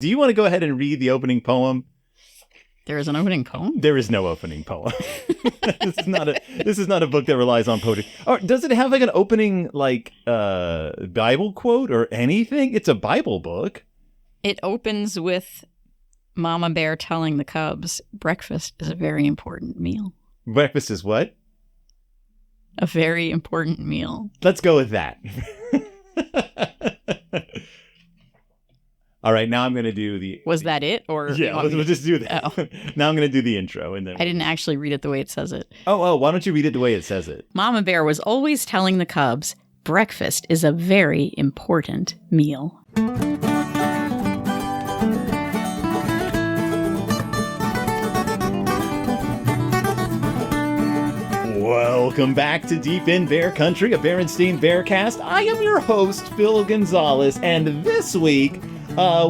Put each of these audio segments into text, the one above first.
Do you want to go ahead and read the opening poem? There is an opening poem? There is no opening poem. This is not a book that relies on poetry. Or does it have like an opening Bible quote or anything? It's a Bible book. It opens with Mama Bear telling the cubs, breakfast is a very important meal. Breakfast is what? A very important meal. Let's go with that. All right, now I'm going to do the... Was that it? Or yeah, we'll just do that. Oh. Now I'm going to do the intro. And then I didn't actually read it the way it says it. Oh, why don't you read it the way it says it? Mama Bear was always telling the cubs, breakfast is a very important meal. Welcome back to Deep in Bear Country, a Berenstain Bearcast. I am your host, Phil Gonzalez, and this week,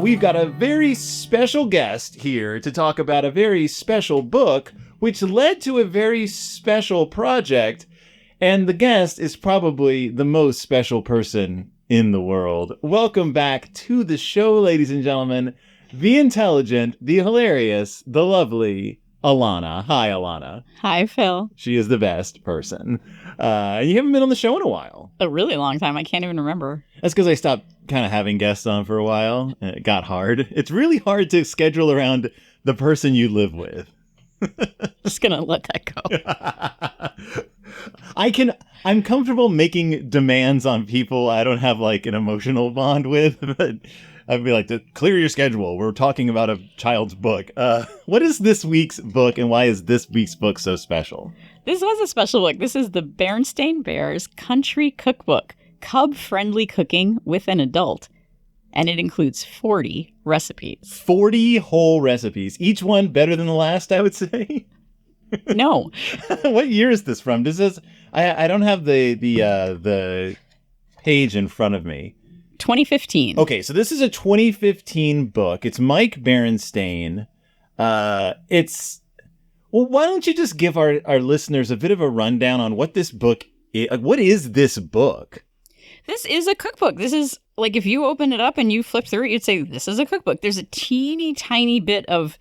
we've got a very special guest here to talk about a very special book, which led to a very special project, and the guest is probably the most special person in the world. Welcome back to the show, ladies and gentlemen, the intelligent, the hilarious, the lovely Elana. Hi, Elana. Hi, Phil. She is the best person. You haven't been on the show in a while. A really long time. I can't even remember. That's because I stopped kind of having guests on for a while. And it got hard. It's really hard to schedule around the person you live with. Just gonna let that go. I'm comfortable making demands on people I don't have like an emotional bond with, but I'd be like, to clear your schedule. We're talking about a child's book. What is this week's book, and why is this week's book so special? This was a special book. This is the Berenstain Bears Country Cookbook, cub-friendly cooking with an adult. And it includes 40 recipes. 40 whole recipes. Each one better than the last, I would say. No. What year is this from? Does this? I don't have the page in front of me. 2015. Okay, so this is a 2015 book. It's Mike Berenstain. Well, why don't you just give our listeners a bit of a rundown on what this book is? What is this book? This is a cookbook. This is, like, if you open it up and you flip through it, you'd say, this is a cookbook. There's a teeny tiny bit of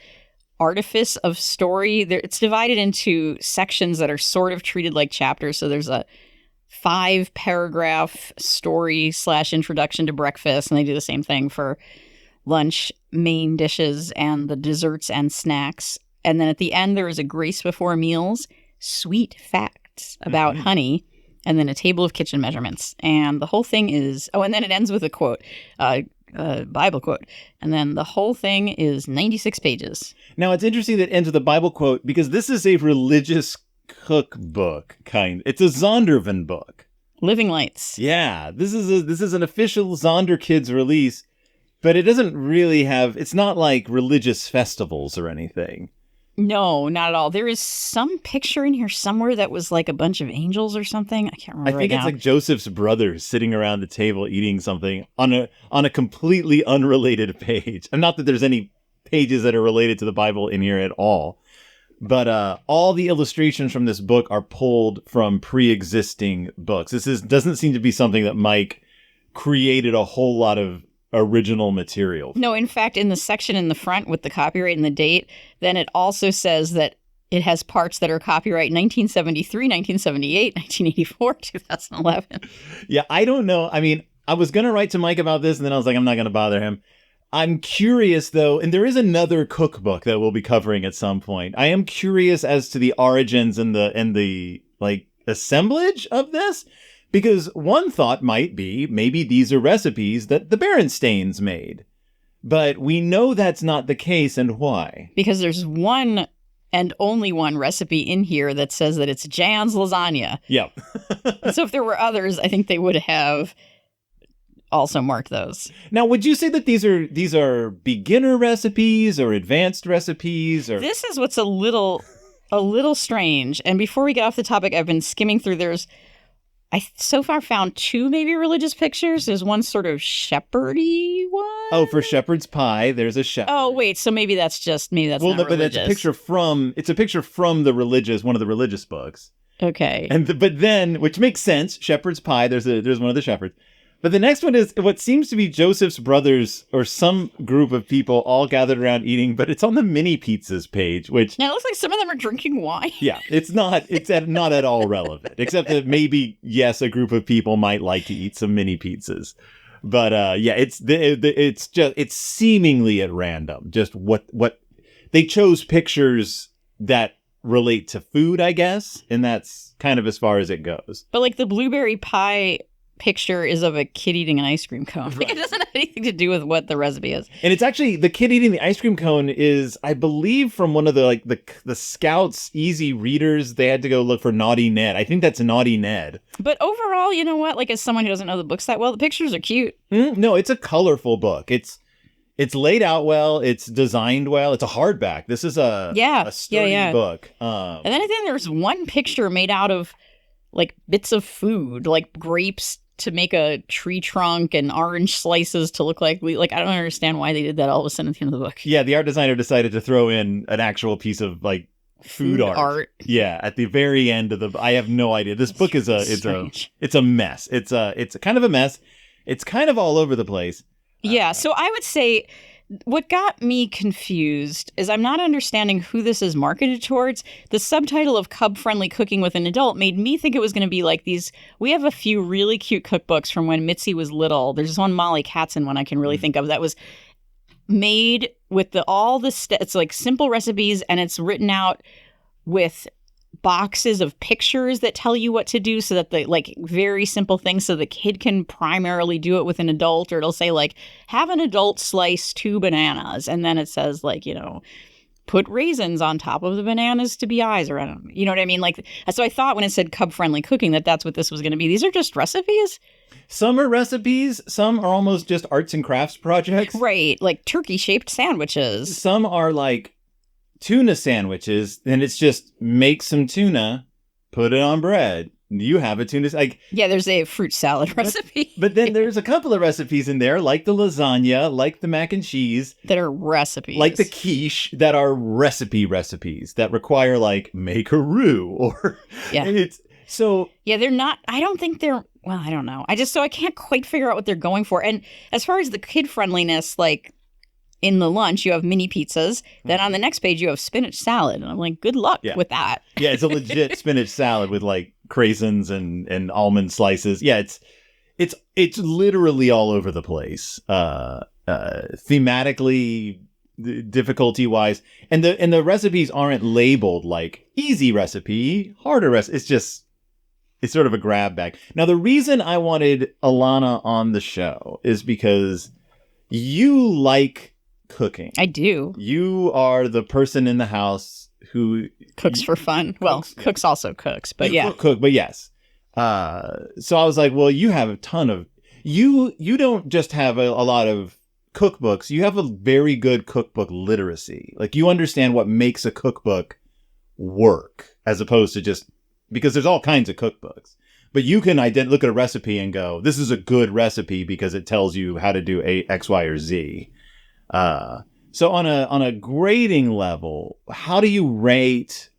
artifice of story. It's divided into sections that are sort of treated like chapters. So there's a 5-paragraph story / introduction to breakfast, and they do the same thing for lunch, main dishes, and the desserts and snacks. And then at the end, there is a grace before meals, sweet facts about honey, and then a table of kitchen measurements. And the whole thing is, and then it ends with a quote, Bible quote. And then the whole thing is 96 pages. Now, it's interesting that it ends with a Bible quote, because this is a religious cookbook kind. It's a Zondervan book. Living Lights. Yeah, this is an official Zonder Kids release, but it doesn't really have. It's not like religious festivals or anything. No, not at all. There is some picture in here somewhere that was like a bunch of angels or something. I can't remember. I think it's like Joseph's brothers sitting around the table eating something on a completely unrelated page. And not that there's any pages that are related to the Bible in here at all. But all the illustrations from this book are pulled from pre-existing books. This doesn't seem to be something that Mike created a whole lot of original material. No, in fact, in the section in the front with the copyright and the date, then it also says that it has parts that are copyright 1973, 1978, 1984, 2011. Yeah, I don't know. I mean, I was going to write to Mike about this, and then I was like, I'm not going to bother him. I'm curious, though, and there is another cookbook that we'll be covering at some point. I am curious as to the origins and the like assemblage of this, because one thought might be maybe these are recipes that the Berenstains made. But we know that's not the case, and why? Because there's one and only one recipe in here that says that it's Jan's lasagna. Yep. So if there were others, I think they would have also mark those. Now, would you say that these are beginner recipes or advanced recipes? Or this is what's a little strange. And before we get off the topic, I've been skimming through. I so far found 2 maybe religious pictures. There's one sort of shepherdy one. Oh, for shepherd's pie, there's a shepherd. Oh, wait. So maybe that's not religious. But that's a picture from the religious, one of the religious books. Okay. But then, which makes sense, shepherd's pie. There's one of the shepherds. But the next one is what seems to be Joseph's brothers or some group of people all gathered around eating, but it's on the mini pizzas page, which... Now, it looks like some of them are drinking wine. Yeah, it's not at all relevant, except that maybe, yes, a group of people might like to eat some mini pizzas. But yeah, it's seemingly at random. Just what they chose pictures that relate to food, I guess, and that's kind of as far as it goes. But like the blueberry pie picture is of a kid eating an ice cream cone. Right. It doesn't have anything to do with what the recipe is. And it's actually the kid eating the ice cream cone is, I believe, from one of the Scouts easy readers. They had to go look for Naughty Ned. I think that's Naughty Ned. But overall, you know what? Like, as someone who doesn't know the books that well, the pictures are cute. No, it's a colorful book. It's laid out well. It's designed well. It's a hardback. This is a sturdy book. And then I think there's one picture made out of like bits of food, like grapes to make a tree trunk and orange slices to look like I don't understand why they did that all of a sudden at the end of the book. Yeah, the art designer decided to throw in an actual piece of like food art. Yeah, at the very end of I have no idea. This book is it's a mess. It's kind of a mess. It's kind of all over the place. Yeah, so I would say what got me confused is I'm not understanding who this is marketed towards. The subtitle of Cub-Friendly Cooking with an Adult made me think it was going to be like these. We have a few really cute cookbooks from when Mitzi was little. There's one Molly Katzen one I can really think of that was made with it's like simple recipes, and it's written out with boxes of pictures that tell you what to do, so that the like very simple things, so the kid can primarily do it with an adult. Or it'll say like, have an adult slice 2 bananas, and then it says like, you know, put raisins on top of the bananas to be eyes, or I don't know, you know what I mean? Like, so I thought when it said Cub-Friendly Cooking that's what this was going to be. These are just recipes. Some are recipes, some are almost just arts and crafts projects, right? Like turkey shaped sandwiches. Some are like tuna sandwiches, and it's just make some tuna, put it on bread. You have a tuna. Like, yeah, there's a fruit salad recipe. But then there's a couple of recipes in there, like the lasagna, like the mac and cheese. That are recipes. Like the quiche, that are recipes that require like make a roux or... Yeah. Yeah, they're not... I don't think they're... Well, I don't know. I can't quite figure out what they're going for. And as far as the kid friendliness, like... In the lunch, you have mini pizzas. Then on the next page, you have spinach salad. And I'm like, good luck with that. Yeah, it's a legit spinach salad with like craisins and almond slices. Yeah, it's literally all over the place. Thematically, difficulty-wise. And the recipes aren't labeled like easy recipe, harder recipe. It's sort of a grab bag. Now, the reason I wanted Elana on the show is because you like cooking. I do. You are the person in the house who cooks for fun. Cooks also cooks, but yeah. But yes. So I was like, well, you have a ton of... You don't just have a lot of cookbooks. You have a very good cookbook literacy. Like, you understand what makes a cookbook work, as opposed to just... Because there's all kinds of cookbooks. But you can look at a recipe and go, this is a good recipe because it tells you how to do X, Y, or Z. So on a grading level, how do you rate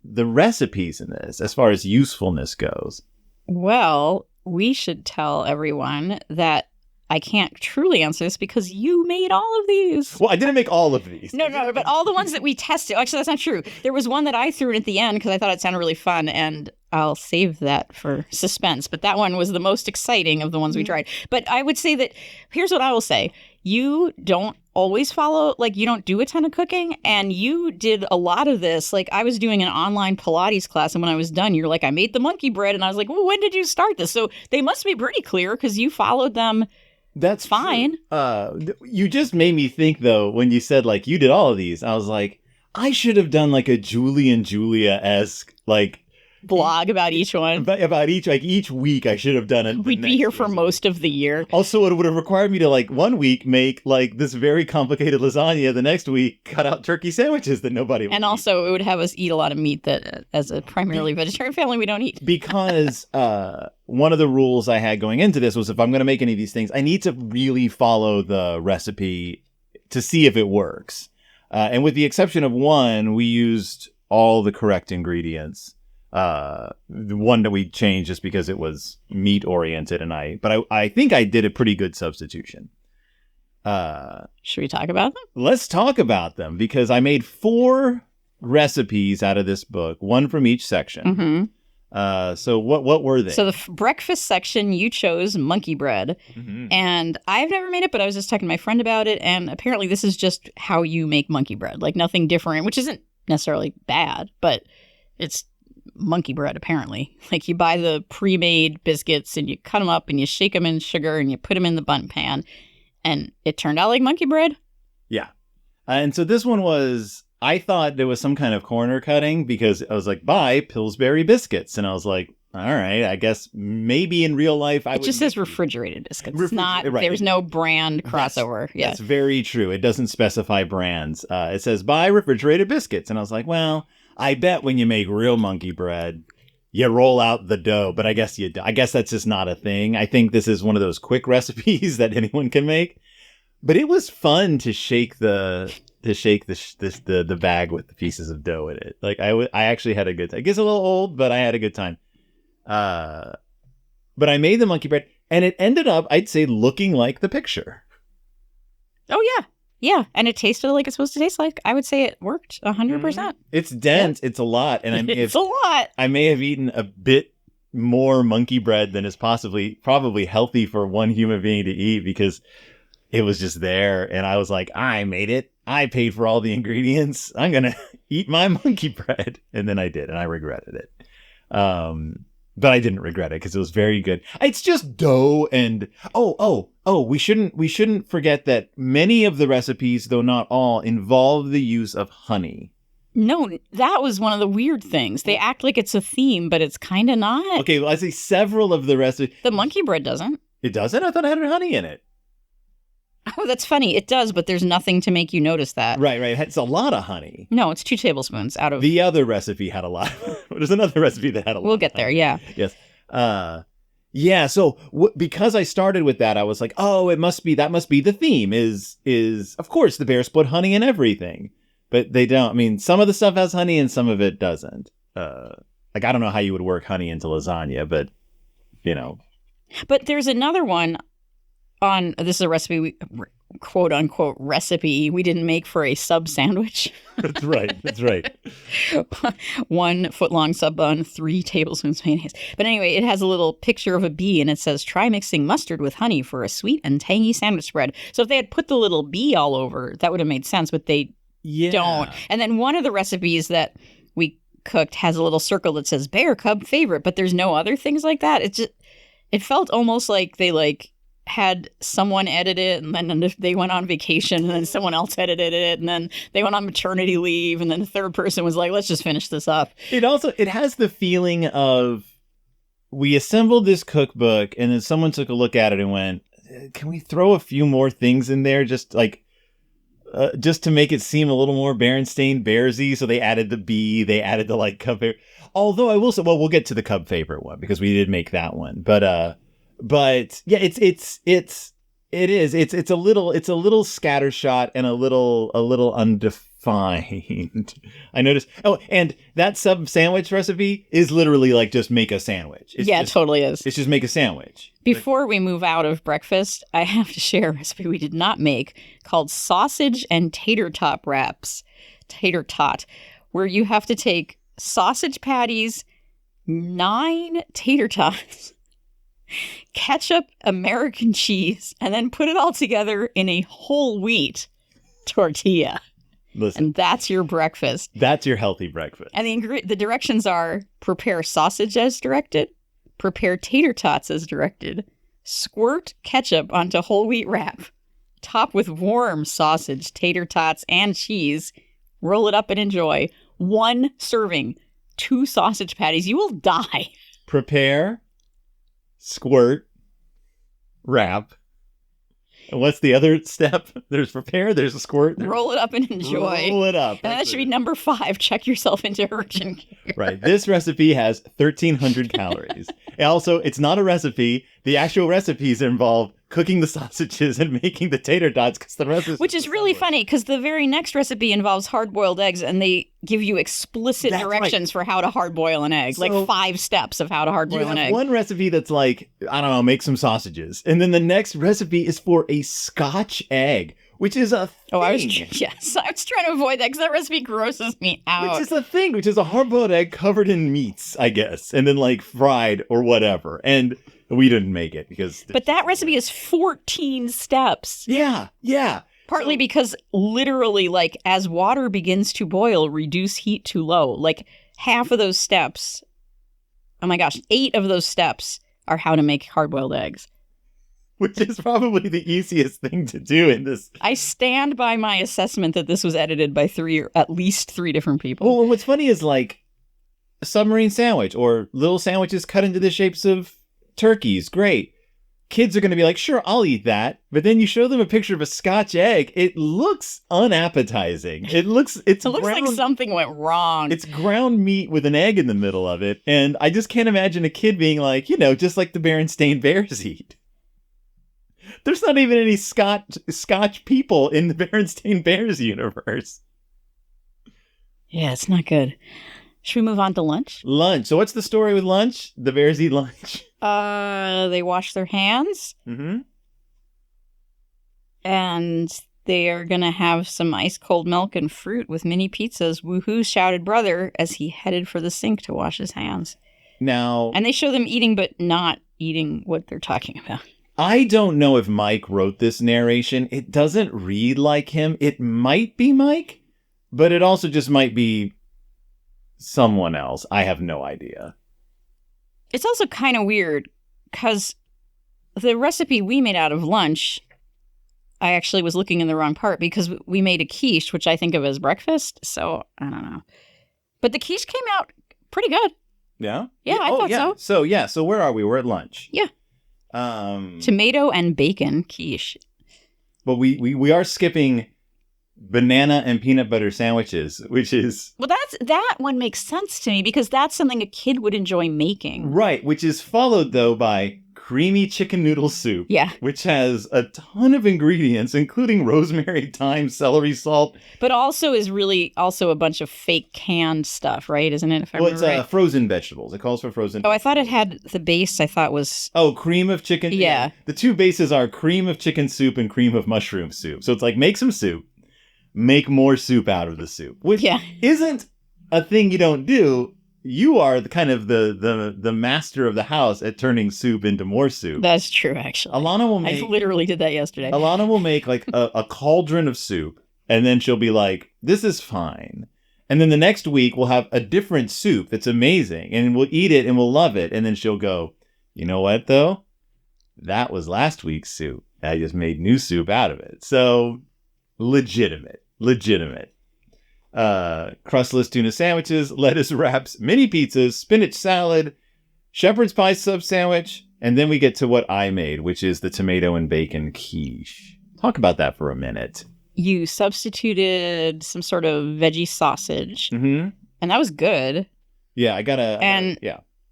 the recipes in this as far as usefulness goes? Well, we should tell everyone that I can't truly answer this because you made all of these. Well, I didn't make all of these. No, but all the ones that we tested. Actually, that's not true. There was one that I threw in at the end because I thought it sounded really fun, and I'll save that for suspense. But that one was the most exciting of the ones we tried. But I would say that, here's what I will say. You don't always follow, like, you don't do a ton of cooking, and you did a lot of this. Like, I was doing an online Pilates class, and when I was done, you're like, I made the monkey bread, and I was like, well, when did you start this? So they must be pretty clear because you followed them. That's fine. You just made me think, though, when you said, like, you did all of these. I was like, I should have done, like, a Julie and Julia-esque, like, blog about each one. About each week I should have done it. We'd be here for most of the year. Also, it would have required me to, like, one week make, like, this very complicated lasagna. The next week, cut out turkey sandwiches that nobody would And also, it would have us eat a lot of meat that, as a primarily vegetarian family, we don't eat. Because one of the rules I had going into this was, if I'm going to make any of these things, I need to really follow the recipe to see if it works. And with the exception of one, we used all the correct ingredients. The one that we changed just because it was meat oriented, but I think I did a pretty good substitution. Should we talk about them? Let's talk about them, because I made 4 recipes out of this book, one from each section. Mm-hmm. So what were they? So the breakfast section, you chose monkey bread. Mm-hmm. And I've never made it, but I was just talking to my friend about it. And apparently this is just how you make monkey bread. Like nothing different, which isn't necessarily bad, but it's monkey bread apparently. Like you buy the pre-made biscuits and you cut them up and you shake them in sugar and you put them in the bundt pan. And it turned out like monkey bread. Yeah. And so this one I thought there was some kind of corner cutting, because I was like, buy Pillsbury biscuits. And I was like, all right, I guess maybe in real life It just says refrigerated biscuits. It's not, right. There's no brand crossover. That's very true. It doesn't specify brands. It says buy refrigerated biscuits. And I was like, well, I bet when you make real monkey bread, you roll out the dough. But I guess that's just not a thing. I think this is one of those quick recipes that anyone can make. But it was fun to shake the bag with the pieces of dough in it. Like I actually had a good time. It gets a little old, but I had a good time. But I made the monkey bread, and it ended up, I'd say, looking like the picture. Oh yeah. Yeah, and it tasted like it's supposed to taste like. I would say it worked 100%. It's dense. Yeah. It's a lot. And it's a lot. I may have eaten a bit more monkey bread than is probably healthy for one human being to eat, because it was just there. And I was like, I made it. I paid for all the ingredients. I'm going to eat my monkey bread. And then I did, and I regretted it. But I didn't regret it because it was very good. It's just dough and we shouldn't forget that many of the recipes, though not all, involve the use of honey. No, that was one of the weird things. They act like it's a theme, but it's kind of not. Okay, well, I say several of the recipes. The monkey bread doesn't. It doesn't? I thought it had honey in it. Oh, that's funny. It does, but there's nothing to make you notice that. Right. It's a lot of honey. No, it's 2 tablespoons out of... The other recipe had a lot. There's another recipe that had a lot. We'll get there, yeah. Yes. Yeah, so because I started with that, I was like, oh, that must be the theme, is of course the bears put honey in everything. But they don't. I mean, some of the stuff has honey and some of it doesn't. Like, I don't know how you would work honey into lasagna, but, you know. But there's another one this is a recipe, quote unquote recipe, we didn't make for a sub sandwich. That's right. 1 foot-long sub bun, 3 tablespoons mayonnaise. But anyway, it has a little picture of a bee, and it says, try mixing mustard with honey for a sweet and tangy sandwich spread. So if they had put the little bee all over, that would have made sense, but they don't. And then one of the recipes that we cooked has a little circle that says bear cub favorite, but there's no other things like that. It felt almost like they had someone edit it, and then they went on vacation, and then someone else edited it, and then they went on maternity leave, and then the third person was like, let's just finish this up. It has the feeling of, we assembled this cookbook, and then someone took a look at it and went, can we throw a few more things in there just to make it seem a little more Berenstain Bearsy? So they added the bee, they added the cub favorite. Although I will say, well, we'll get to the cub favorite one because we did make that one. But yeah, it's a little scattershot and a little undefined. I noticed. Oh, and that sub sandwich recipe is literally just make a sandwich. It totally is. It's just make a sandwich. Before we move out of breakfast, I have to share a recipe we did not make called sausage and tater tot wraps. Tater tot, where you have to take sausage patties, 9 tater tots, ketchup, American cheese, and then put it all together in a whole wheat tortilla. Listen, and that's your breakfast. That's your healthy breakfast. And the directions are: prepare sausage as directed, prepare tater tots as directed, squirt ketchup onto whole wheat wrap, top with warm sausage, tater tots, and cheese, roll it up and enjoy. 1 serving, 2 sausage patties. You will die. Prepare, squirt, wrap. And what's the other step? There's prepare, there's a squirt. Roll it up and enjoy. Roll it up. And that should be number 5. Check yourself into urgent care. Right. This recipe has 1,300 calories. Also, it's not a recipe. The actual recipes involve cooking the sausages and making the tater tots because the rest is Which is really funny because the very next recipe involves hard-boiled eggs, and they give you explicit directions for how to hard-boil an egg, like 5 steps of how to hard-boil an egg. One recipe that's like, I don't know, make some sausages. And then the next recipe is for a Scotch egg, which is a thing. Oh, I was trying to avoid that because that recipe grosses me out. Which is a thing, which is a hard-boiled egg covered in meats, I guess, and then like fried or whatever. And we didn't make it because... But that recipe is 14 steps. Yeah. Partly because literally, like, as water begins to boil, reduce heat to low. Like, half of those steps, oh my gosh, 8 of those steps are how to make hard-boiled eggs. Which is probably the easiest thing to do in this. I stand by my assessment that this was edited by at least 3 different people. Well, and what's funny is, like, a submarine sandwich or little sandwiches cut into the shapes of turkeys, great. Kids are going to be like, sure, I'll eat that. But then you show them a picture of a Scotch egg. It looks unappetizing. It looks like something went wrong. It's ground meat with an egg in the middle of it. And I just can't imagine a kid being like, just like the Berenstain Bears eat. There's not even any Scotch people in the Berenstain Bears universe. Yeah, it's not good. Should we move on to lunch? Lunch. So what's the story with lunch? The bears eat lunch. They wash their hands. Mm-hmm. And they are going to have some ice cold milk and fruit with mini pizzas. Woohoo, shouted brother as he headed for the sink to wash his hands. Now... And they show them eating, but not eating what they're talking about. I don't know if Mike wrote this narration. It doesn't read like him. It might be Mike, but it also just might be someone else. I have no idea. It's also kind of weird because the recipe we made out of lunch, I actually was looking in the wrong part because we made a quiche, which I think of as breakfast. So I don't know. But the quiche came out pretty good. Yeah? Yeah, I thought so. So where are we? We're at lunch. Yeah. Tomato and bacon quiche. But we are skipping banana and peanut butter sandwiches, which is... Well, that one makes sense to me because that's something a kid would enjoy making. Right, which is followed, though, by creamy chicken noodle soup. Yeah. Which has a ton of ingredients, including rosemary, thyme, celery, salt. But also is really also a bunch of fake canned stuff, right? Isn't it? If I remember right? Frozen vegetables. It calls for frozen vegetables. I thought it had the base, I thought was... Oh, cream of chicken? Yeah. The 2 bases are cream of chicken soup and cream of mushroom soup. So it's like, make some soup, make more soup out of the soup. Which isn't a thing you don't do. You are the master of the house at turning soup into more soup. That's true, actually. Alana will make... I literally did that yesterday. Alana will make like a cauldron of soup, and then she'll be like, this is fine. And then the next week we'll have a different soup that's amazing, and we'll eat it and we'll love it. And then she'll go, you know what, though? That was last week's soup. I just made new soup out of it. So, legitimate. Crustless tuna sandwiches, lettuce wraps, mini pizzas, spinach salad, shepherd's pie sub sandwich, and then we get to what I made, which is the tomato and bacon quiche. Talk about that for a minute. You substituted some sort of veggie sausage, and that was good. Yeah,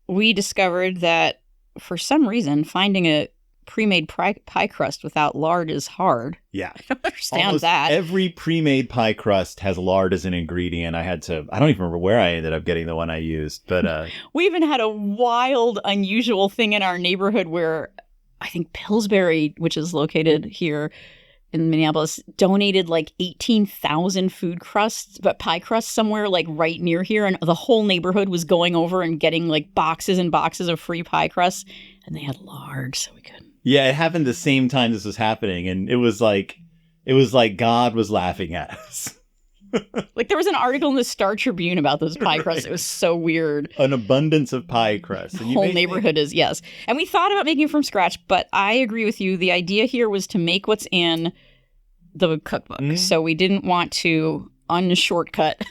we discovered that for some reason, finding a pre-made pie crust without lard is hard. Yeah. I don't understand almost that. Every pre-made pie crust has lard as an ingredient. I don't even remember where I ended up getting the one I used, but... We even had a wild, unusual thing in our neighborhood where I think Pillsbury, which is located here in Minneapolis, donated like 18,000 pie crusts somewhere like right near here. And the whole neighborhood was going over and getting like boxes and boxes of free pie crusts. And they had lard, so we couldn't. Yeah, it happened the same time this was happening, and it was like God was laughing at us. Like there was an article in the Star Tribune about those pie crusts. It was so weird. An abundance of pie crusts. The whole neighborhood is, yes. And we thought about making it from scratch, but I agree with you. The idea here was to make what's in the cookbook. So we didn't want to unshortcut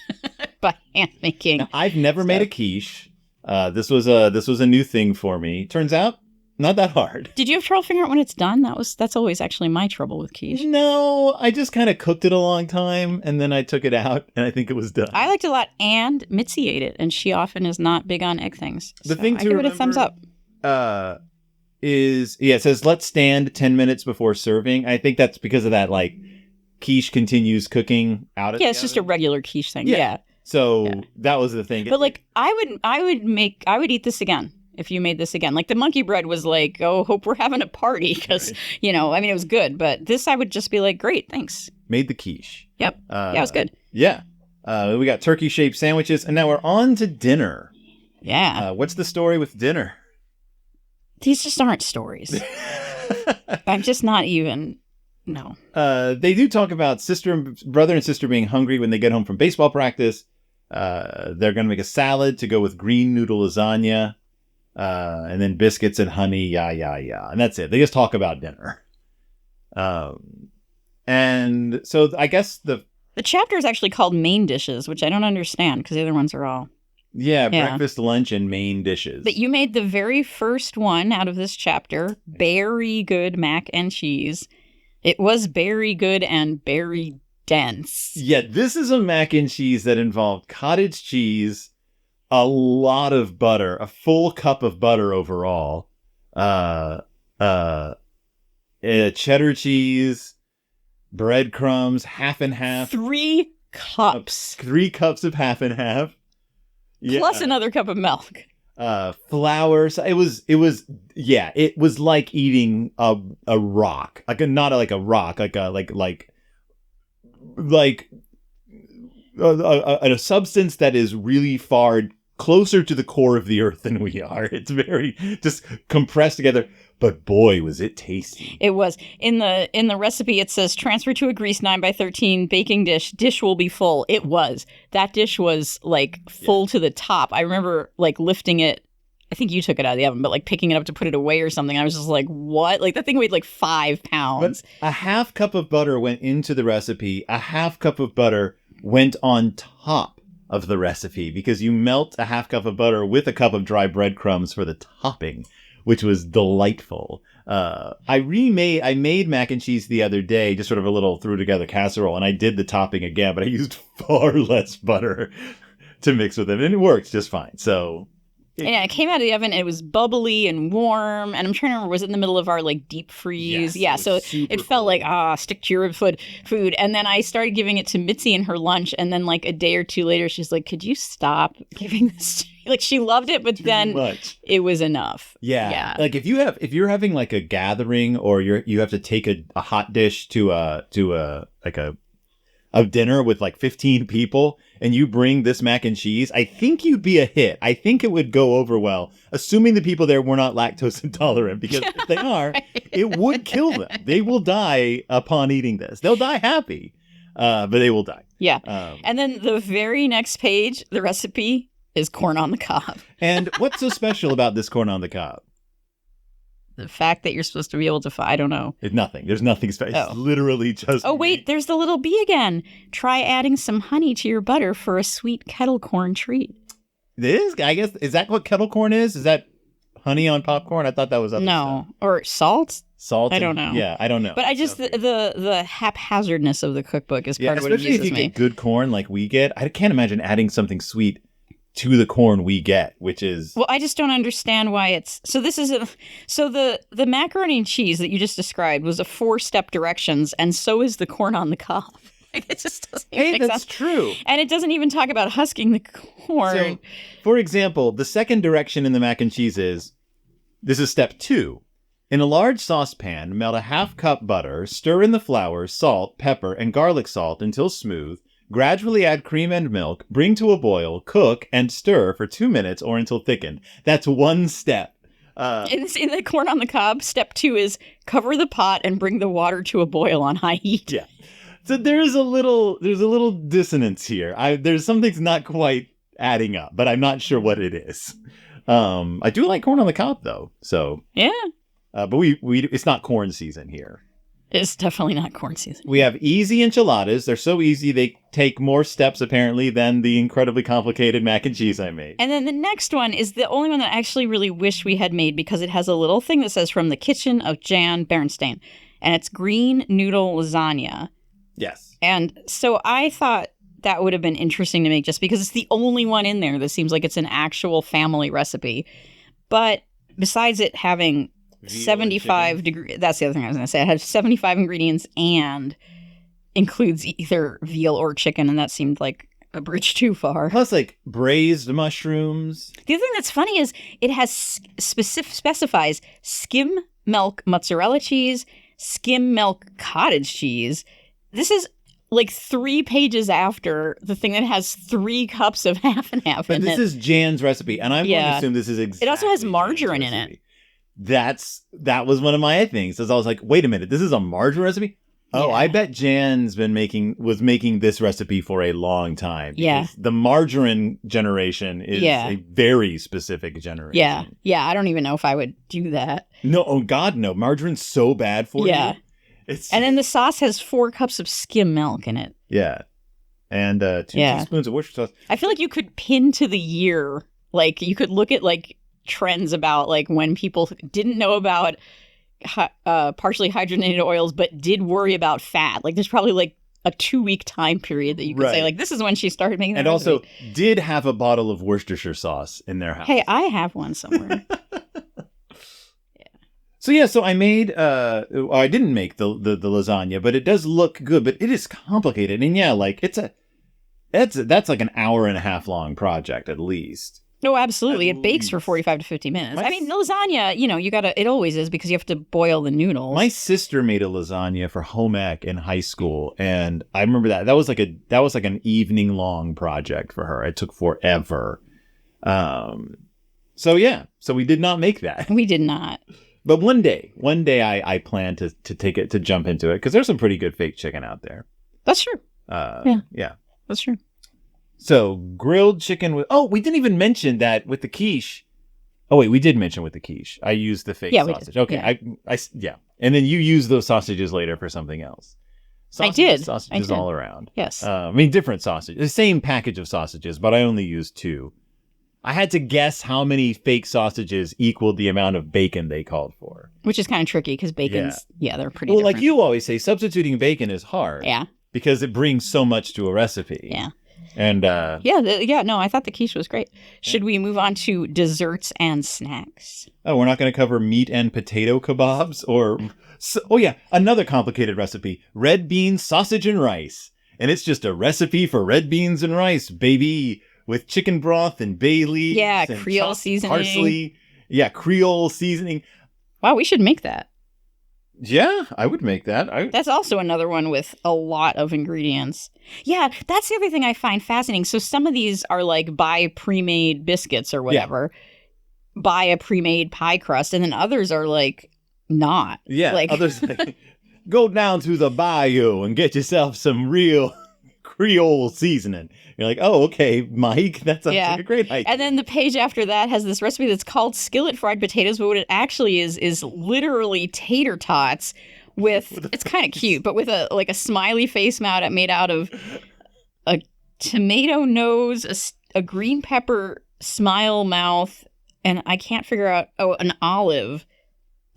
by hand making. Now, I've never made a quiche. This was a new thing for me. Turns out, not that hard. Did you have trouble figuring out when it's done? That's always actually my trouble with quiche. No, I just kind of cooked it a long time, and then I took it out, and I think it was done. I liked it a lot, and Mitzi ate it, and she often is not big on egg things. The thing to give it a thumbs up. it says let's stand 10 minutes before serving. I think that's because of that, like, quiche continues cooking out of Yeah, it's just a regular quiche thing. Yeah. So that was the thing. But like I would eat this again if you made this again. Like the monkey bread was like, oh, hope we're having a party because, you know, I mean, it was good. But this I would just be like, great, thanks. Made the quiche. Yep. Yeah, it was good. Yeah. We got turkey-shaped sandwiches, and now we're on to dinner. Yeah. What's the story with dinner? These just aren't stories. I'm just not even. No. They do talk about brother and sister being hungry when they get home from baseball practice. They're going to make a salad to go with green noodle lasagna, and then biscuits and honey, and that's it. They just talk about dinner. And so I guess the chapter is actually called Main Dishes, which I don't understand because the other ones are all. Yeah, breakfast, lunch, and main dishes. But you made the very first one out of this chapter, very good mac and cheese. It was very good and very dense. Yeah, this is a mac and cheese that involved cottage cheese, a lot of butter, a full cup of butter overall, cheddar cheese, breadcrumbs, half and half. 3 cups. 3 cups of half and half. Yeah. Plus another cup of milk. Flour. So it was like eating a rock, not like a rock, like a substance that is really far closer to the core of the earth than we are. It's very just compressed together. But boy, was it tasty. It was. In the recipe, it says, transfer to a greased 9x13 baking dish. Dish will be full. It was. That dish was, like, full to the top. I remember, like, lifting it. I think you took it out of the oven, but, like, picking it up to put it away or something. I was just like, what? Like, that thing weighed, like, 5 pounds. But a half cup of butter went into the recipe. A half cup of butter went on top of the recipe because you melt a half cup of butter with a cup of dry breadcrumbs for the topping, which was delightful. I made mac and cheese the other day, just sort of a little threw together casserole, and I did the topping again, but I used far less butter to mix with it, and it works just fine. So yeah, it came out of the oven. And it was bubbly and warm, and I'm trying to remember, was it in the middle of our like deep freeze? Yes, so it felt like stick to your food. And then I started giving it to Mitzi in her lunch, and then like a day or two later, she's like, "Could you stop giving this?" Like she loved it, but then it was enough. Yeah. Like if you're having like a gathering, or you have to take a hot dish to a dinner with like 15 people, and you bring this mac and cheese, I think you'd be a hit. I think it would go over well, assuming the people there were not lactose intolerant, because if they are, it would kill them. They will die upon eating this. They'll die happy, but they will die. Yeah. And then the very next page, the recipe is corn on the cob. And what's so special about this corn on the cob? The fact that you're supposed to be able to I don't know. It's nothing. There's nothing special. It's literally just... Oh, wait, there's the little bee again. Try adding some honey to your butter for a sweet kettle corn treat. This, I guess, is that what kettle corn is? Is that honey on popcorn? I thought that was other stuff. Or salt? Salt? I don't know. Yeah, I don't know. But I just, the haphazardness of the cookbook is part of what especially amuses if you me. get good corn like we get. I can't imagine adding something sweet to the corn we get, which is... Well, I just don't understand why it's... So this is the macaroni and cheese that you just described was a 4-step directions, and so is the corn on the cob. It just doesn't make sense. That's true. And it doesn't even talk about husking the corn. So, for example, the second direction in the mac and cheese is, this is step 2. In a large saucepan, melt a half cup butter, stir in the flour, salt, pepper, and garlic salt until smooth. Gradually add cream and milk, bring to a boil, cook, and stir for 2 minutes or until thickened. That's one step. In the corn on the cob, step 2 is cover the pot and bring the water to a boil on high heat. Yeah. So there's a little dissonance here. There's something's not quite adding up, but I'm not sure what it is. I do like corn on the cob though. So yeah. But we it's not corn season here. It's definitely not corn season. We have easy enchiladas. They're so easy, they take more steps, apparently, than the incredibly complicated mac and cheese I made. And then the next one is the only one that I actually really wish we had made because it has a little thing that says from the kitchen of Jan Berenstain. And it's green noodle lasagna. Yes. And so I thought that would have been interesting to make just because it's the only one in there that seems like it's an actual family recipe. But besides it having Veal or 75 chicken? degrees. That's the other thing I was going to say. It had 75 ingredients and includes either veal or chicken, and that seemed like a bridge too far. Plus, like, braised mushrooms. The other thing that's funny is it has specifies skim milk mozzarella cheese, skim milk cottage cheese. This is like 3 pages after the thing that has 3 cups of half and half But in this it. is Jan's recipe, and I'm going to assume this is exactly. It also has Jan's margarine in it. recipe. That was one of my things. As I was like, wait a minute, this is a margarine recipe? Oh, Yeah. I bet Jan's was making this recipe for a long time. Yeah. The margarine generation is a very specific generation. Yeah. Yeah. I don't even know if I would do that. No, oh God, no. Margarine's so bad for you. Yeah. And then the sauce has 4 cups of skim milk in it. Yeah. And 2 teaspoons of Worcestershire sauce. I feel like you could pin to the year. Like, you could look at, like, trends about, like, when people didn't know about partially hydrogenated oils, but did worry about fat. Like, there's probably, like, a 2-week time period that you could say, like, this is when she started making that And recipe. also did have a bottle of Worcestershire sauce in their house. Hey, I have one somewhere. So I made, I didn't make the lasagna, but it does look good, but it is complicated. And yeah, like that's like an hour and a half long project at least. No, absolutely. At It bakes for least. 45 to 50 minutes. I mean, lasagna, it always is because you have to boil the noodles. My sister made a lasagna for home ec in high school. And I remember that was like an evening long project for her. It took forever. So we did not make that. We did not. But one day I plan to jump into it because there's some pretty good fake chicken out there. That's true. Yeah. That's true. So grilled chicken with, we didn't even mention that with the quiche. Oh wait, we did mention with the quiche. I used the fake sausage. Okay. Yeah. And then you use those sausages later for something else. Sausages all around. Yes. Different sausages. The same package of sausages, but I only used 2. I had to guess how many fake sausages equaled the amount of bacon they called for. Which is kind of tricky because bacon's, they're pretty well, different. like you always say, substituting bacon is hard. Yeah. Because it brings so much to a recipe. Yeah. And I thott the quiche was great. Should we move on to desserts and snacks? Oh, we're not going to cover meat and potato kebabs another complicated recipe, red beans, sausage, and rice. And it's just a recipe for red beans and rice, baby, with chicken broth and bay leaves. Yeah, and Creole seasoning. Parsley. Yeah, Creole seasoning. Wow, we should make that. Yeah, I would make that. That's also another one with a lot of ingredients. Yeah, that's the other thing I find fascinating. So some of these are like buy pre-made biscuits or whatever, buy a pre-made pie crust, and then others are like not. Yeah, like others like, go down to the bayou and get yourself some real Creole seasoning. You're like, oh, okay, Mike, that sounds like a great idea. And then the page after that has this recipe that's called skillet fried potatoes, but what it actually is literally tater tots with it's kind of cute, but with a smiley face made out of a tomato nose, a green pepper smile mouth, and I can't figure out an olive.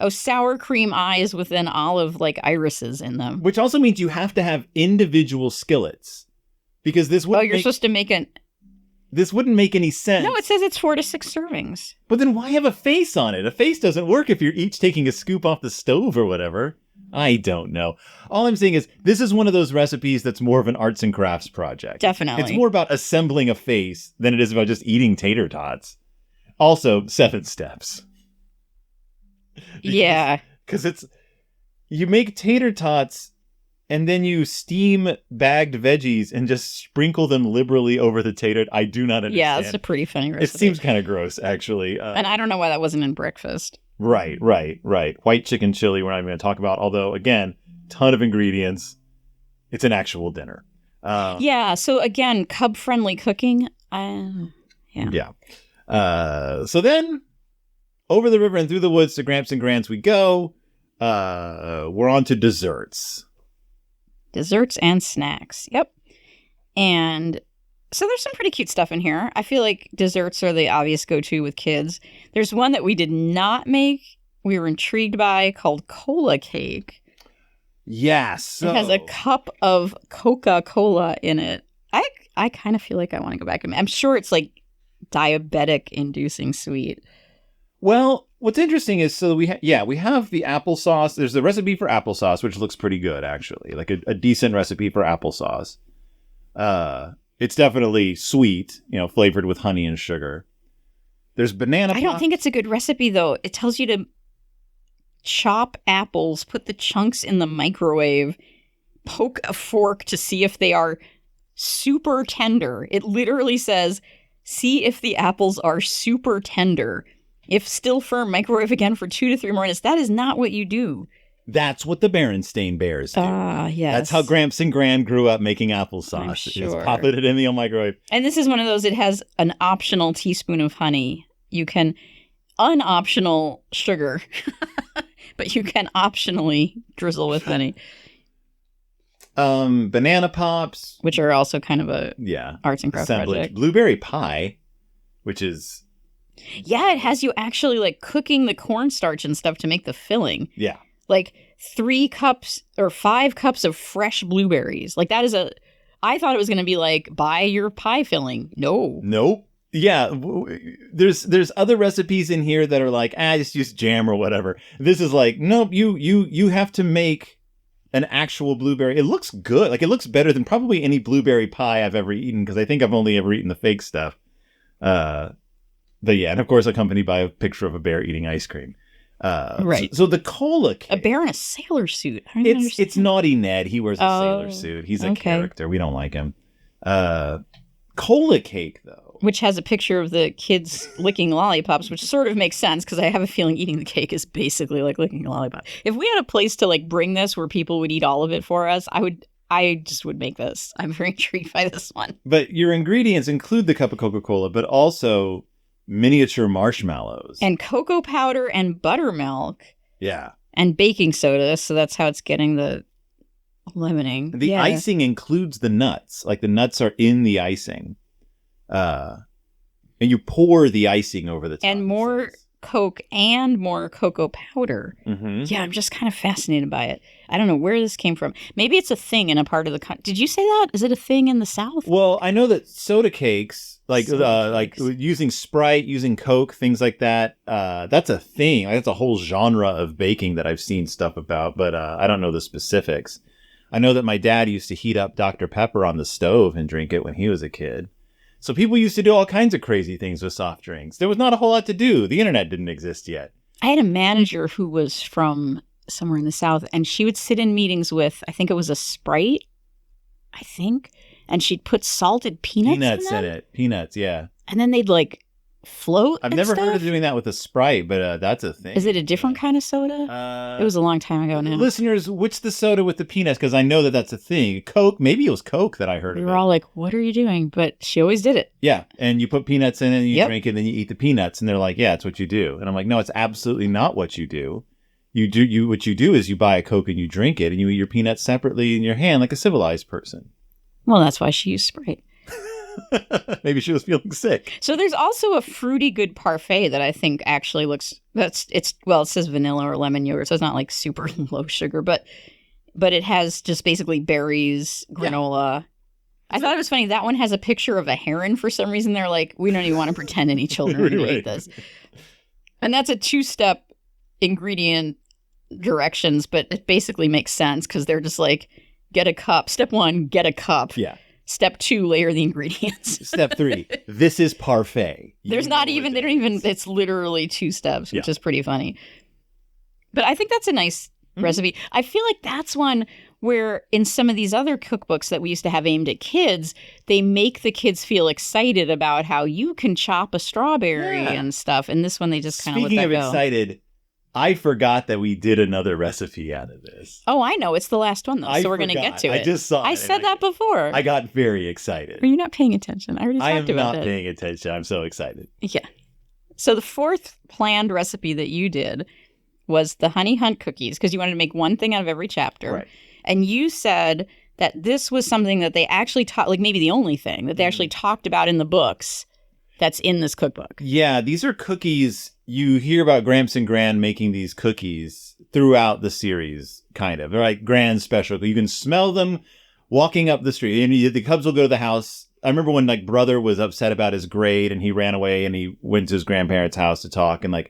Oh, sour cream eyes with then olive like irises in them. Which also means you have to have individual skillets. Because this wouldn't supposed to make this wouldn't make any sense. No, it says it's 4 to 6 servings. But then why have a face on it? A face doesn't work if you're each taking a scoop off the stove or whatever. I don't know. All I'm saying is this is one of those recipes that's more of an arts and crafts project. Definitely. It's more about assembling a face than it is about just eating tater tots. Also, 7 steps. Because you make tater tots and then you steam bagged veggies and just sprinkle them liberally over the tater. I do not understand. Yeah, it's a pretty funny recipe. It seems kind of gross, actually. And I don't know why that wasn't in breakfast. Right. White chicken chili we're not even going to talk about. Although, again, ton of ingredients. It's an actual dinner. So again, cub-friendly cooking. Yeah. So then, over the river and through the woods to Gramps and Grants we go. We're on to desserts. Desserts and snacks. Yep. And so there's some pretty cute stuff in here. I feel like desserts are the obvious go-to with kids. There's one that we did not make. We were intrigued by called Cola Cake. Yes. It has a cup of Coca-Cola in it. I kind of feel like I want to go back. I'm sure it's like diabetic-inducing sweet. Well, what's interesting is, so we have the applesauce. There's a recipe for applesauce, which looks pretty good, actually. Like a decent recipe for applesauce. It's definitely sweet, flavored with honey and sugar. There's banana I don't think it's a good recipe, though. It tells you to chop apples, put the chunks in the microwave, poke a fork to see if they are super tender. It literally says, see if the apples are super tender. If still firm, microwave again for 2 to 3 minutes. That is not what you do. That's what the Berenstain Bears do. Yes. That's how Gramps and Gran grew up making applesauce. I'm sure. Just pop it in the microwave. And this is one of those, it has an optional teaspoon of honey. You can unoptional sugar, but you can optionally drizzle with honey. Banana pops. Which are also kind of a arts and crafts assemblage. project. Blueberry pie, which is... Yeah, it has you actually like cooking the cornstarch and stuff to make the filling. Yeah. Like 3 cups or 5 cups of fresh blueberries. Like that is I thought it was going to be like, buy your pie filling. No. Nope. Yeah. There's other recipes in here that are like, just use jam or whatever. This is like, nope, you have to make an actual blueberry. It looks good. Like it looks better than probably any blueberry pie I've ever eaten, because I think I've only ever eaten the fake stuff. But yeah, and of course accompanied by a picture of a bear eating ice cream. Right. So the cola cake. A bear in a sailor suit. I don't even understand. It's Naughty Ned. He wears a sailor suit. He's a character. We don't like him. Cola cake, though. Which has a picture of the kids licking lollipops, which sort of makes sense because I have a feeling eating the cake is basically like licking a lollipop. If we had a place to like bring this where people would eat all of it for us, I just would make this. I'm very intrigued by this one. But your ingredients include the cup of Coca-Cola, but also miniature marshmallows. And cocoa powder and buttermilk. Yeah. And baking soda, so that's how it's getting the leavening. The icing includes the nuts. Like the nuts are in the icing. And you pour the icing over the top. And more Coke and more cocoa powder. Mm-hmm. Yeah, I'm just kind of fascinated by it. I don't know where this came from. Maybe it's a thing in a part of the country. Did you say that? Is it a thing in the South? Well, I know that soda cakes, like using Sprite, using Coke, things like that, that's a thing. Like, that's a whole genre of baking that I've seen stuff about, but I don't know the specifics. I know that my dad used to heat up Dr. Pepper on the stove and drink it when he was a kid. So people used to do all kinds of crazy things with soft drinks. There was not a whole lot to do. The internet didn't exist yet. I had a manager who was from somewhere in the South, and she would sit in meetings with, I think it was a Sprite, and she'd put salted peanuts in it. Peanuts, yeah. And then they'd like float. I've never heard of doing that with a Sprite, but that's a thing. Is it a different kind of soda? It was a long time ago now. Listeners, what's the soda with the peanuts? Because I know that that's a thing. Coke, maybe it was Coke that I heard of. We were all like, what are you doing? But she always did it. Yeah, and you put peanuts in it, and you drink it, and then you eat the peanuts, and they're like, yeah, it's what you do. And I'm like, no, it's absolutely not what you do. What you do is you buy a Coke and you drink it, and you eat your peanuts separately in your hand like a civilized person. Well, that's why she used Sprite. Maybe she was feeling sick. So there's also a fruity good parfait that I think actually looks, it says vanilla or lemon yogurt, so it's not like super low sugar, but it has just basically berries, granola. Yeah. I thought it was funny. That one has a picture of a heron for some reason. They're like, we don't even want to pretend any children are going to eat this. And that's a 2-step ingredient directions, but it basically makes sense because they're just like, get a cup. Step 1, get a cup. Yeah. Step 2, layer the ingredients. Step 3, this is parfait. There's not even, it's literally 2 steps, which is pretty funny. But I think that's a nice recipe. I feel like that's one where in some of these other cookbooks that we used to have aimed at kids, they make the kids feel excited about how you can chop a strawberry and stuff. And this one, they just kind of let that go. Speaking of excited, I forgot that we did another recipe out of this. Oh, I know. It's the last one, though, so we're going to get to it. I just saw it. I said that before. I got very excited. Were you not paying attention? I already talked about it. I am not paying attention. I'm so excited. Yeah. So the 4th planned recipe that you did was the honey hunt cookies, because you wanted to make one thing out of every chapter. Right. And you said that this was something that they actually taught, like maybe the only thing that they actually talked about in the books that's in this cookbook. Yeah, these are cookies. You hear about Gramps and Gran making these cookies throughout the series, kind of. They're like Gran special. You can smell them walking up the street. And the Cubs will go to the house. I remember when brother was upset about his grade and he ran away and he went to his grandparents' house to talk. And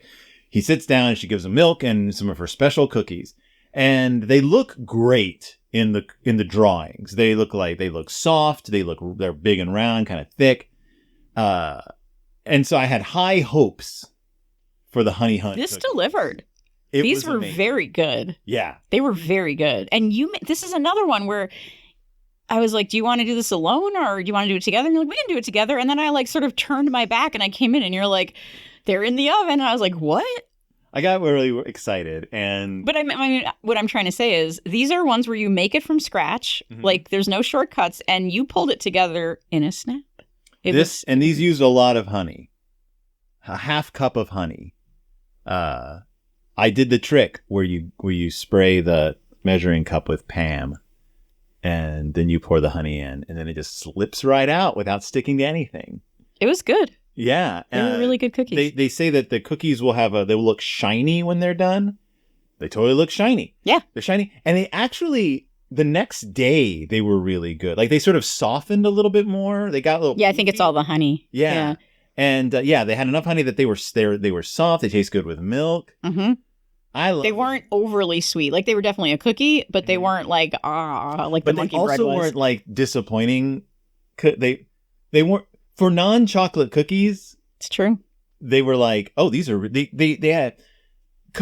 he sits down and she gives him milk and some of her special cookies. And they look great in the drawings. They look soft. They're big and round, kind of thick. And so I had high hopes for the Honey Hunt. This cookie. delivered. These were amazing. very good. Yeah. They were very good. And this is another one where I was like, do you want to do this alone or do you want to do it together? And you're like, we can do it together. And then I like sort of turned my back and I came in and you're like, they're in the oven. And I was like, what? I got really excited. But I mean, what I'm trying to say is these are ones where you make it from scratch. Mm-hmm. Like there's no shortcuts and you pulled it together in a snap. These used a lot of honey, a half cup of honey. I did the trick where you spray the measuring cup with Pam and then you pour the honey in and then it just slips right out without sticking to anything. It was good. Yeah. They were really good cookies. They say that the cookies will look shiny when they're done. They totally look shiny. Yeah. They're shiny. And they actually, the next day, they were really good. Like they sort of softened a little bit more. They got a little. Yeah, I think it's all the honey. Yeah. And they had enough honey that they were soft. They taste good with milk. Mm-hmm. They weren't overly sweet. Like they were definitely a cookie, but they weren't like the monkey bread was. But they also weren't like disappointing. They weren't for non-chocolate cookies. It's true. They were like, oh, these are they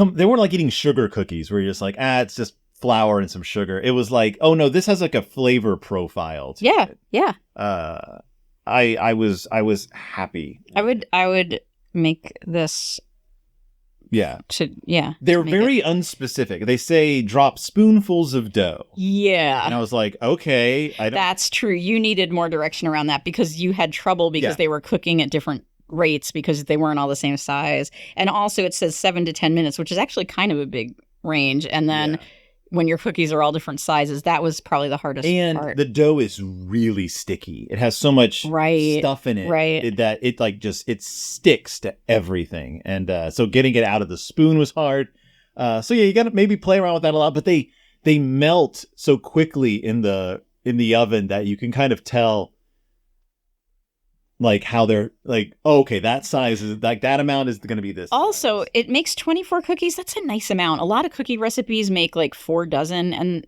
weren't like eating sugar cookies where you're just like, it's just flour and some sugar. It was like, oh no, this has like a flavor profile to it. Yeah. I was happy. I would make this. Yeah. They're very unspecific. They say drop spoonfuls of dough. Yeah. And I was like, okay. That's true. You needed more direction around that because you had trouble because they were cooking at different rates because they weren't all the same size. And also it says 7 to 10 minutes, which is actually kind of a big range. And then when your cookies are all different sizes, that was probably the hardest part. And the dough is really sticky. It has so much stuff in it that it it sticks to everything. And so getting it out of the spoon was hard. You got to maybe play around with that a lot. But they melt so quickly in the oven that you can kind of tell like how they're like, okay, that size is like that amount is going to be this. Also, size. It makes 24 cookies. That's a nice amount. A lot of cookie recipes make like 4 dozen and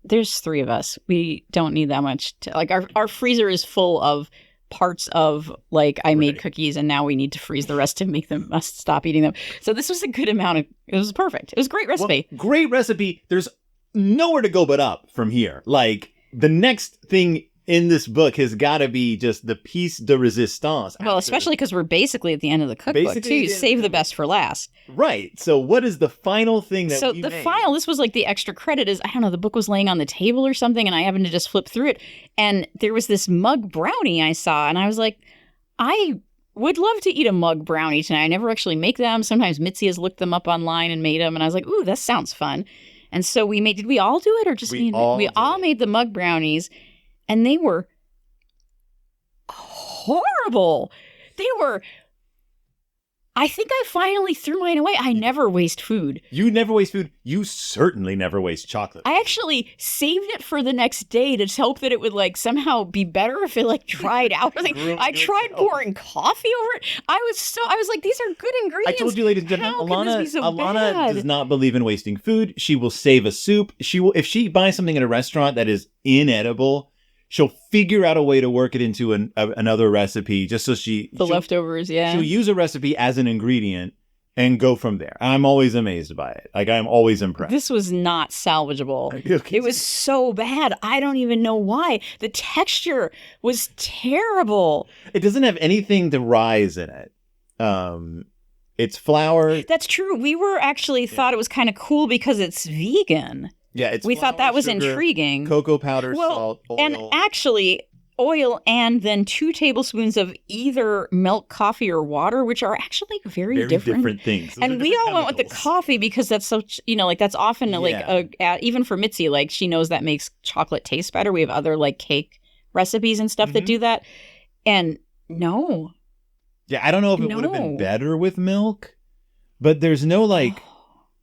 there's 3 of us. We don't need that much. Like our freezer is full of parts of like I made cookies and now we need to freeze the rest to make them must stop eating them. So this was a good amount it was perfect. It was a great recipe. Well, great recipe. There's nowhere to go but up from here. Like the next thing in this book has got to be just the piece de resistance. Well, especially because we're basically at the end of the cookbook, too. You save the best for last. Right. So what is the final thing that we made? This was like the extra credit is, I don't know, the book was laying on the table or something, and I happened to just flip through it. And there was this mug brownie I saw, and I was like, I would love to eat a mug brownie tonight. I never actually make them. Sometimes Mitzi has looked them up online and made them, and I was like, ooh, that sounds fun. And so did we all do it or just me? We all made the mug brownies. And they were horrible. I think I finally threw mine away. I never waste food. You never waste food. You certainly never waste chocolate. I actually saved it for the next day to hope that it would like somehow be better if it like dried out. I tried pouring coffee over it. I was like, these are good ingredients. I told you, ladies and gentlemen, Elana does not believe in wasting food. She will save a soup. If she buys something at a restaurant that is inedible, she'll figure out a way to work it into another recipe just so leftovers, yeah. She'll use a recipe as an ingredient and go from there. I'm always amazed by it. Like, I'm always impressed. This was not salvageable. It was so bad. I don't even know why. The texture was terrible. It doesn't have anything to rise in it. It's flour. That's true. We were actually thought it was kind of cool because it's vegan. Yeah, we thought that was sugar, intriguing. Cocoa powder, salt, oil. And actually, oil and then 2 tablespoons of either milk, coffee, or water, which are actually very different things. Those and we all went with the coffee because that's such, like that's often even for Mitzi, like she knows that makes chocolate taste better. We have other like cake recipes and stuff that do that. And no. Yeah, I don't know if it would have been better with milk, but there's no like...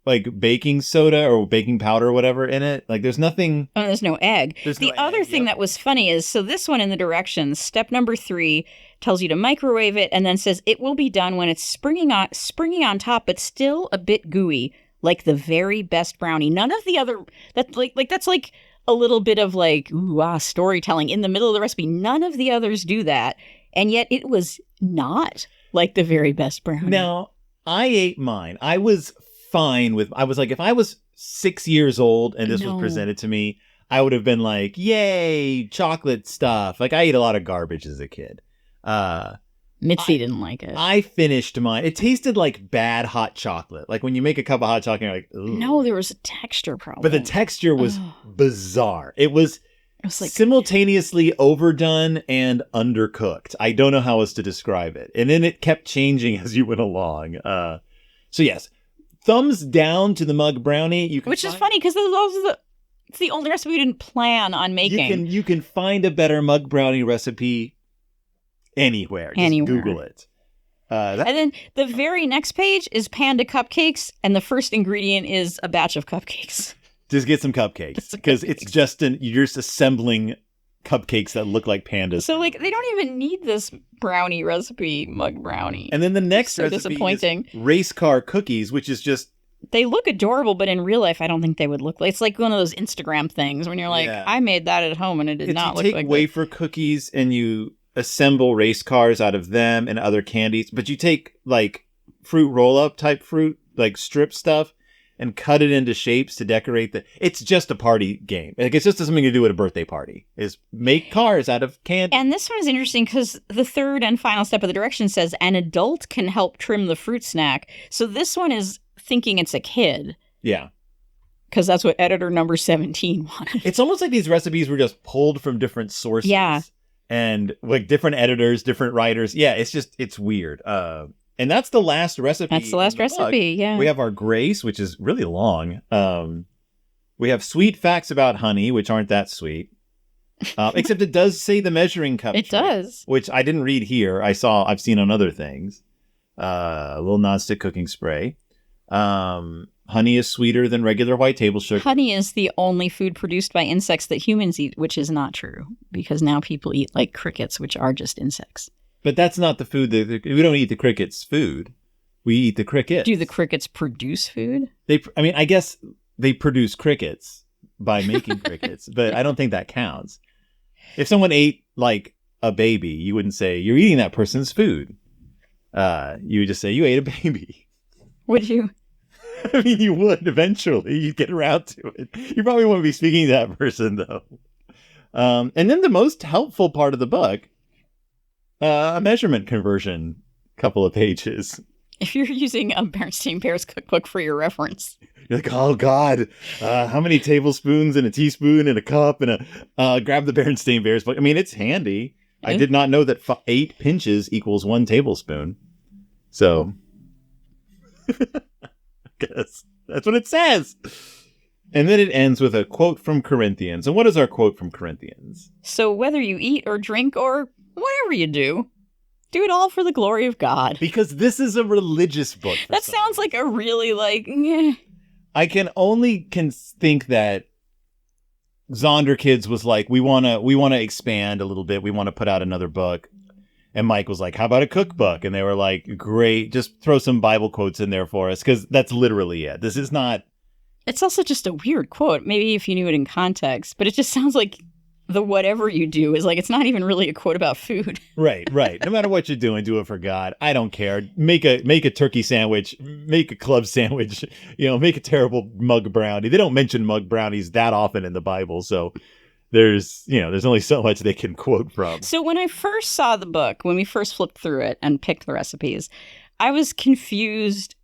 like baking soda or baking powder or whatever in it. Like there's nothing. Oh, there's no egg. There's The no other egg, thing yep. that was funny is, so this one in the directions, step number 3 tells you to microwave it and then says it will be done when it's springy on top, but still a bit gooey, like the very best brownie. None of the other, that's like a little bit of like, storytelling in the middle of the recipe. None of the others do that. And yet it was not like the very best brownie. Now, I ate mine. I was fine with, I was like, if I was 6 years old and this was presented to me, I would have been like, yay, chocolate stuff. Like I ate a lot of garbage as a kid. Mitzi didn't like it. I finished mine. It tasted like bad hot chocolate. Like when you make a cup of hot chocolate, you're like, ooh. No, there was a texture problem. But the texture was bizarre. It was like simultaneously overdone and undercooked. I don't know how else to describe it. And then it kept changing as you went along. So yes, thumbs down to the mug brownie. Which is funny because it's the only recipe we didn't plan on making. You can find a better mug brownie recipe anywhere. Just Google it. And then the very next page is panda cupcakes, and the first ingredient is a batch of cupcakes. Just get some cupcakes because you're just assembling cupcakes that look like pandas. So like they don't even need this brownie recipe, mug brownie. And then the next recipe disappointing. Is race car cookies, which is just, they look adorable, but in real life, I don't think they would look like. It's like one of those Instagram things when you're like, I made that at home and it did not look like. You take wafer cookies and you assemble race cars out of them and other candies, but you take like fruit roll-up type fruit, like strip stuff, and cut it into shapes to decorate it's just a party game. Like it's just something to do at a birthday party, is make cars out of candy. And this one is interesting because the third and final step of the direction says an adult can help trim the fruit snack. So this one is thinking it's a kid. Yeah. Because that's what editor number 17 wanted. It's almost like these recipes were just pulled from different sources. Yeah. And like different editors, different writers. Yeah, it's weird. And that's the last recipe. That's the last recipe, yeah. We have our Grace, which is really long. We have sweet facts about honey, which aren't that sweet. Except it does say the measuring cup. It does. Which I didn't read here. I've seen on other things. A little nonstick cooking spray. Honey is sweeter than regular white table sugar. Honey is the only food produced by insects that humans eat, which is not true. Because now people eat like crickets, which are just insects. But that's not the food. We don't eat the crickets' food. We eat the crickets. Do the crickets produce food? I guess they produce crickets by making crickets, but I don't think that counts. If someone ate like a baby, you wouldn't say you're eating that person's food. You would just say you ate a baby. Would you? I mean, you would eventually. You'd get around to it. You probably wouldn't be speaking to that person, though. And then the most helpful part of the book, a measurement conversion, couple of pages. If you're using a Berenstain Bears Cookbook for your reference. You're like, oh, God, how many tablespoons and a teaspoon and a cup and grab the Berenstain Bears book. I mean, it's handy. I did not know that 8 pinches equals 1 tablespoon. So, guess that's what it says. And then it ends with a quote from Corinthians. And what is our quote from Corinthians? So whether you eat or drink or whatever you do it all for the glory of God. Because this is a religious book. That sounds like a really I can only think that Zonder Kids was like, we want to expand a little bit. We want to put out another book. And Mike was like, how about a cookbook? And they were like, great. Just throw some Bible quotes in there for us. Because that's literally it. This is not. It's also just a weird quote. Maybe if you knew it in context. But it just sounds like the whatever you do is like, it's not even really a quote about food. Right. No matter what you're doing, do it for God. I don't care. Make a turkey sandwich, make a club sandwich, make a terrible mug brownie. They don't mention mug brownies that often in the Bible. So there's only so much they can quote from. So when I first saw the book, when we first flipped through it and picked the recipes, I was confused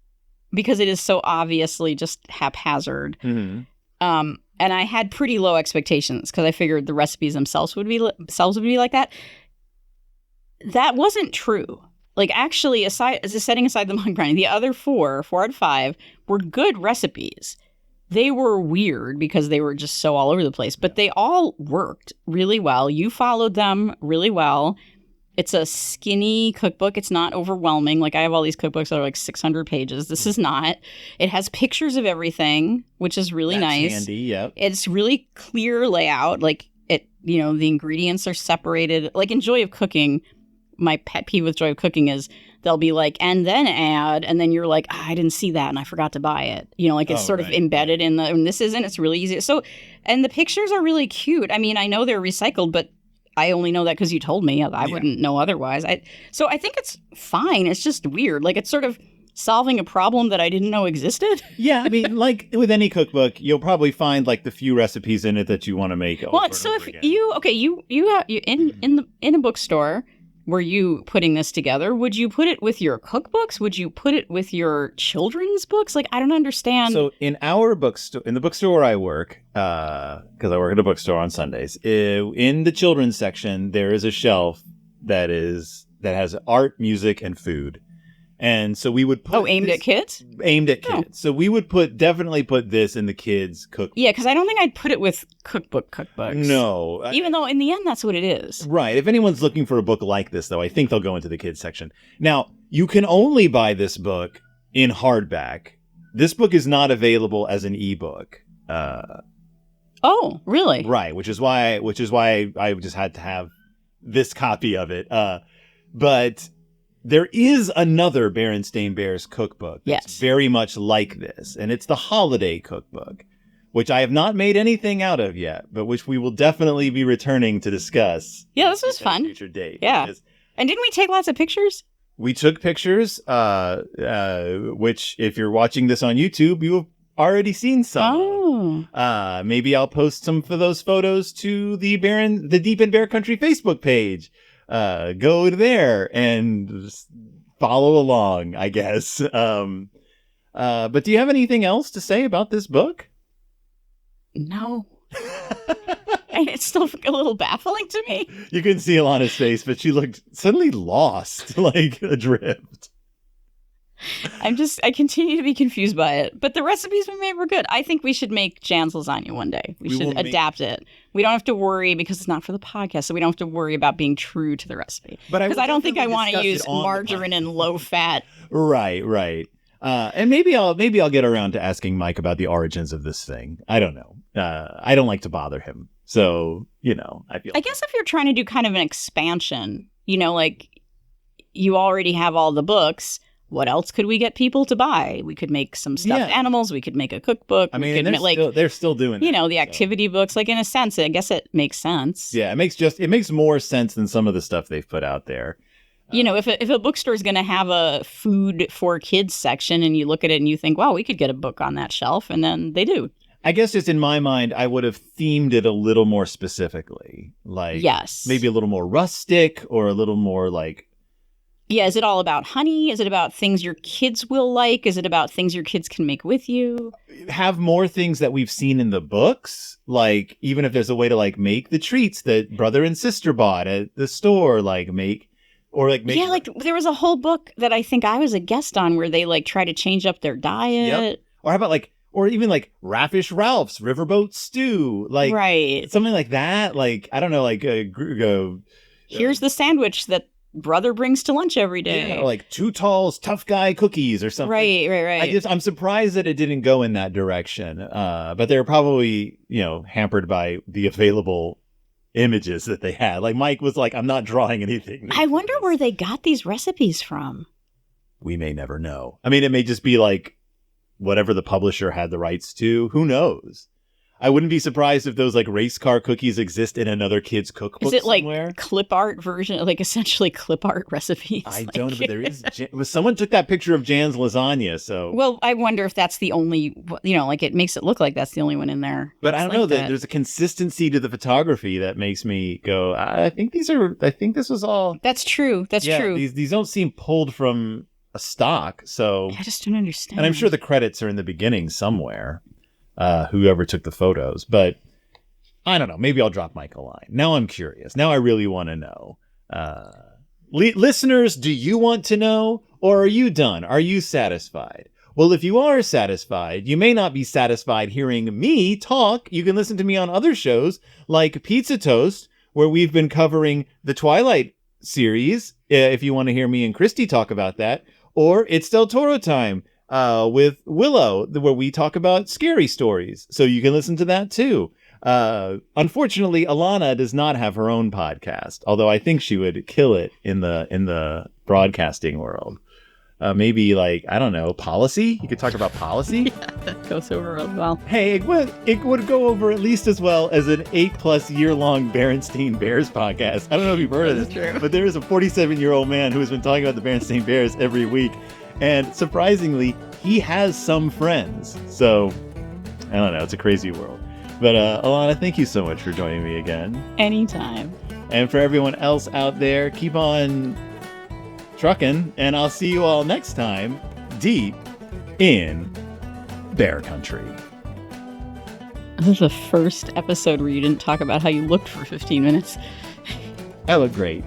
because it is so obviously just haphazard. Mm-hmm. And I had pretty low expectations because I figured the recipes themselves would be like that. That wasn't true. Like actually, setting aside the mug brownie, the other 4 out of 5 were good recipes. They were weird because they were just so all over the place, but they all worked really well. You followed them really well. It's a skinny cookbook. It's not overwhelming. Like I have all these cookbooks that are like 600 pages. This is not. It has pictures of everything, which is really That's nice. handy, yep. It's really clear layout. Like it, the ingredients are separated. Like in Joy of Cooking, my pet peeve with Joy of Cooking is they'll be like, and then add, and then you're like, I didn't see that and I forgot to buy it. Like it's sort of embedded in and this isn't. It's really easy. So, and the pictures are really cute. I mean, I know they're recycled, but I only know that because you told me. I wouldn't know otherwise. So I think it's fine. It's just weird. Like it's sort of solving a problem that I didn't know existed. Yeah, I mean, like with any cookbook, you'll probably find like the few recipes in it that you want to make. Well, so if you in a bookstore, were you putting this together? Would you put it with your cookbooks? Would you put it with your children's books? Like, I don't understand. So in our bookstore, in the bookstore where I work, because I work at a bookstore on Sundays, in the children's section, there is a shelf that has art, music, and food. And so we would put aimed at kids? Aimed at kids. So we would definitely put this in the kids' cookbook. Yeah, because I don't think I'd put it with cookbooks. No. Even though in the end, that's what it is. Right. If anyone's looking for a book like this, though, I think they'll go into the kids' section. Now, you can only buy this book in hardback. This book is not available as an ebook. Oh, really? Right. Which is why I just had to have this copy of it. But there is another Berenstain Bears cookbook that's very much like this, and it's the Holiday Cookbook, which I have not made anything out of yet, but which we will definitely be returning to discuss. Yeah, this was fun. Future date. Yeah. And didn't we take lots of pictures? We took pictures, which if you're watching this on YouTube, you have already seen some. Oh. Maybe I'll post some of those photos to the Deep in Bear Country Facebook page. Go there and follow along, I guess. But do you have anything else to say about this book? No. And it's still a little baffling to me. You couldn't see Elana's face, but she looked suddenly lost, like adrift. I continue to be confused by it. But the recipes we made were good. I think we should make Jan's lasagna one day. We should adapt it. We don't have to worry because it's not for the podcast, so we don't have to worry about being true to the recipe. Because I don't think I want to use margarine and low fat. Right. And maybe I'll get around to asking Mike about the origins of this thing. I don't know. I don't like to bother him. So, I guess if you're trying to do kind of an expansion, like you already have all the books. What else could we get people to buy? We could make some stuffed animals. We could make a cookbook. I mean, they're still doing that, the activity books. Like in a sense, I guess it makes sense. Yeah, it makes more sense than some of the stuff they've put out there. If a bookstore is going to have a food for kids section and you look at it and you think, wow, we could get a book on that shelf, and then they do. I guess just in my mind, I would have themed it a little more specifically. Like, maybe a little more rustic or a little more like. Yeah, is it all about honey? Is it about things your kids will like? Is it about things your kids can make with you? Have more things that we've seen in the books. Like, even if there's a way to like make the treats that brother and sister bought at the store, Yeah, like there was a whole book that I think I was a guest on where they like try to change up their diet. Yep. Or how about or even like Raffish Ralph's Riverboat Stew. Like, right. Something like that. Like, I don't know, here's the sandwich that brother brings to lunch every day. Yeah, like Too Tall's Tough Guy Cookies or something. Right. I'm surprised that it didn't go in that direction. But they're probably, hampered by the available images that they had. Like Mike was like, I'm not drawing anything. I wonder where they got these recipes from. We may never know. I mean, it may just be like whatever the publisher had the rights to. Who knows? I wouldn't be surprised if those like race car cookies exist in another kid's cookbook somewhere. Is it somewhere. Like clip art version, like essentially clip art recipes? I don't know, but there is. Someone took that picture of Jan's lasagna, so. Well, I wonder if that's the only, like it makes it look like that's the only one in there. But I don't know that there's a consistency to the photography that makes me go, I think this was all. That's true. That's true. These don't seem pulled from a stock, so. I just don't understand. And I'm sure the credits are in the beginning somewhere. Whoever took the photos, but I don't know. Maybe I'll drop Mike a line. Now I'm curious. Now I really want to know. Listeners, do you want to know, or are you done? Are you satisfied? Well, if you are satisfied, you may not be satisfied hearing me talk. You can listen to me on other shows like Pizza Toast, where we've been covering the Twilight series, if you want to hear me and Christy talk about that, or It's Del Toro Time with Willow, where we talk about scary stories. So you can listen to that too. Unfortunately, Elana does not have her own podcast, although I think she would kill it in the broadcasting world. Maybe like, I don't know, policy? You could talk about policy? Yeah, that goes over really well. Hey, it would go over at least as well as an 8+ year-long Berenstain Bears podcast. I don't know if you've heard of this, True. but there is a 47-year-old man who has been talking about the Berenstain Bears every week. And surprisingly, he has some friends. So, I don't know, it's a crazy world. But Elana, thank you so much for joining me again. Anytime. And for everyone else out there, keep on trucking, and I'll see you all next time, deep in Bear Country. This is the first episode where you didn't talk about how you looked for 15 minutes. I look great.